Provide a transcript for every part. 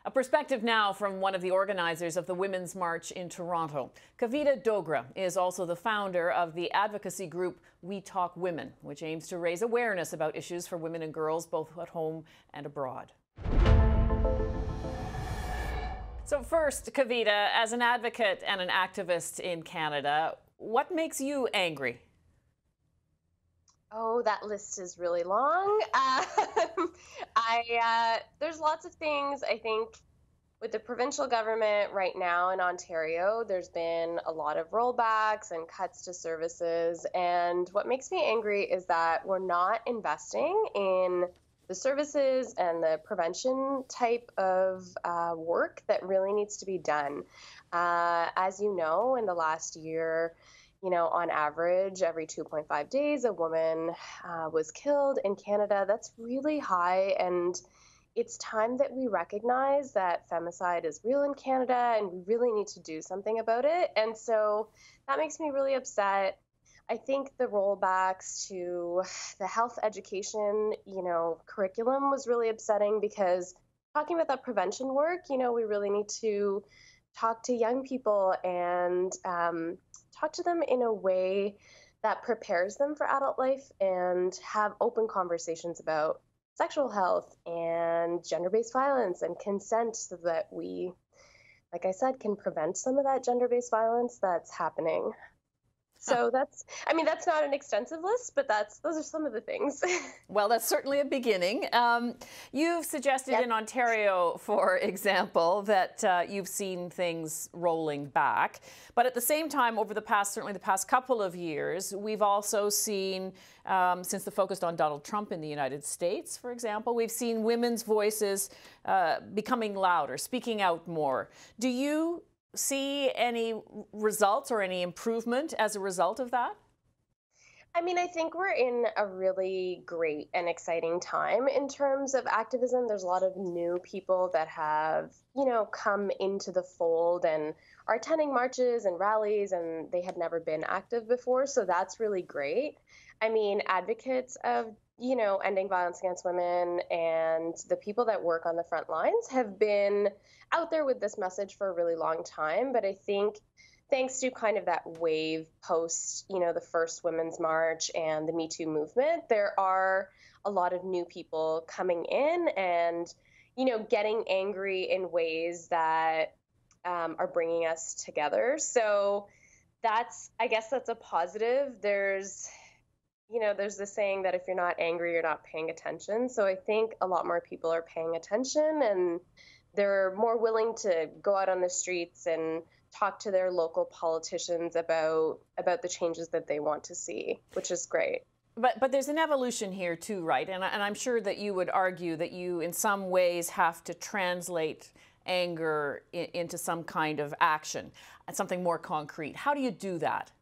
A perspective now from one of the organizers of the Women's March in Toronto. Kavita Dogra is also the founder of the advocacy group We Talk Women, which aims to raise awareness about issues for women and girls both at home and abroad. So first, Kavita, as an advocate and an activist in Canada, what makes you angry? Oh, that list is really long. There's lots of things. I think with the provincial government right now in Ontario, there's been a lot of rollbacks and cuts to services. And what makes me angry is that we're not investing in the services and the prevention type of work that really needs to be done. As you know, in the last year, on average, every 2.5 days, a woman was killed in Canada. That's really high. And it's time that we recognize that femicide is real in Canada and we really need to do something about it. And so that makes me really upset. I think the rollbacks to the health education, curriculum was really upsetting because talking about that prevention work, we really need to talk to young people and talk to them in a way that prepares them for adult life and have open conversations about sexual health and gender-based violence and consent so that we, like I said, can prevent some of that gender-based violence that's happening. So that's not an extensive list, but those are some of the things. Well, that's certainly a beginning. You've suggested in Ontario, for example, that you've seen things rolling back. But at the same time, over certainly the past couple of years, we've also seen, since the focus on Donald Trump in the United States, for example, we've seen women's voices becoming louder, speaking out more. Do you see any results or any improvement as a result of that? I think we're in a really great and exciting time in terms of activism. There's a lot of new people that have, come into the fold and are attending marches and rallies, and they had never been active before. So that's really great. Advocates of, ending violence against women and the people that work on the front lines have been out there with this message for a really long time. But I think thanks to kind of that wave post, the first Women's March and the Me Too movement, there are a lot of new people coming in and, getting angry in ways that are bringing us together. So I guess that's a positive. There's this saying that if you're not angry, you're not paying attention. So I think a lot more people are paying attention and they're more willing to go out on the streets and talk to their local politicians about the changes that they want to see, which is great. But there's an evolution here too, right? And I'm sure that you would argue that you in some ways have to translate anger into some kind of action and something more concrete. How do you do that?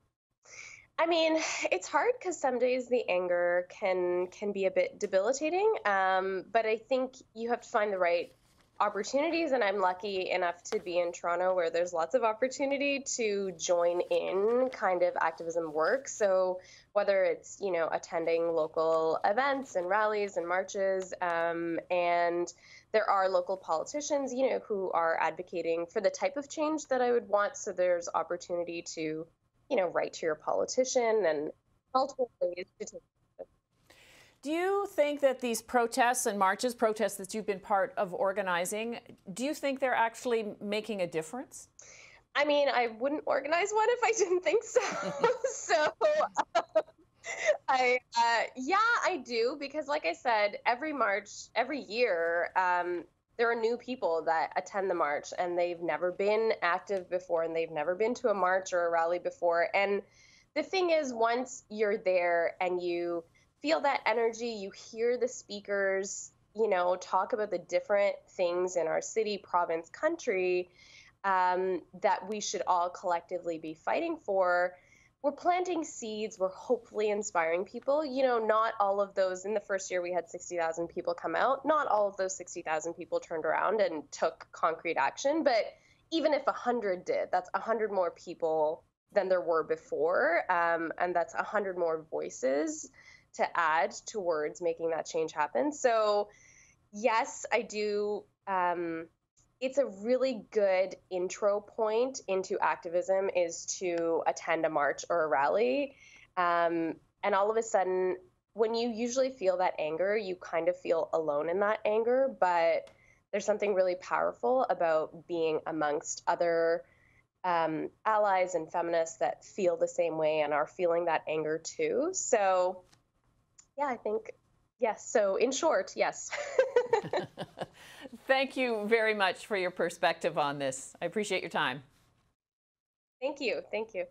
It's hard because some days the anger can be a bit debilitating, but I think you have to find the right opportunities, and I'm lucky enough to be in Toronto where there's lots of opportunity to join in kind of activism work. So whether it's, attending local events and rallies and marches, and there are local politicians, who are advocating for the type of change that I would want. So there's opportunity to write to your politician and multiple ways to take. Do you think that these protests and protests that you've been part of organizing, do you think they're actually making a difference? I wouldn't organize one if I didn't think so. I do, because like I said, every march, every year, there are new people that attend the march and they've never been active before and they've never been to a march or a rally before. And the thing is, once you're there and you feel that energy, you hear the speakers, talk about the different things in our city, province, country, that we should all collectively be fighting for. We're planting seeds. We're hopefully inspiring people. Not all of those. In the first year, we had 60,000 people come out. Not all of those 60,000 people turned around and took concrete action. But even if 100 did, that's 100 more people than there were before. And that's 100 more voices to add towards making that change happen. So yes, I do it's a really good intro point into activism is to attend a march or a rally. And all of a sudden, when you usually feel that anger, you kind of feel alone in that anger. But there's something really powerful about being amongst other allies and feminists that feel the same way and are feeling that anger too. So, yeah, I think, yes. So, in short, yes. Thank you very much for your perspective on this. I appreciate your time. Thank you. Thank you.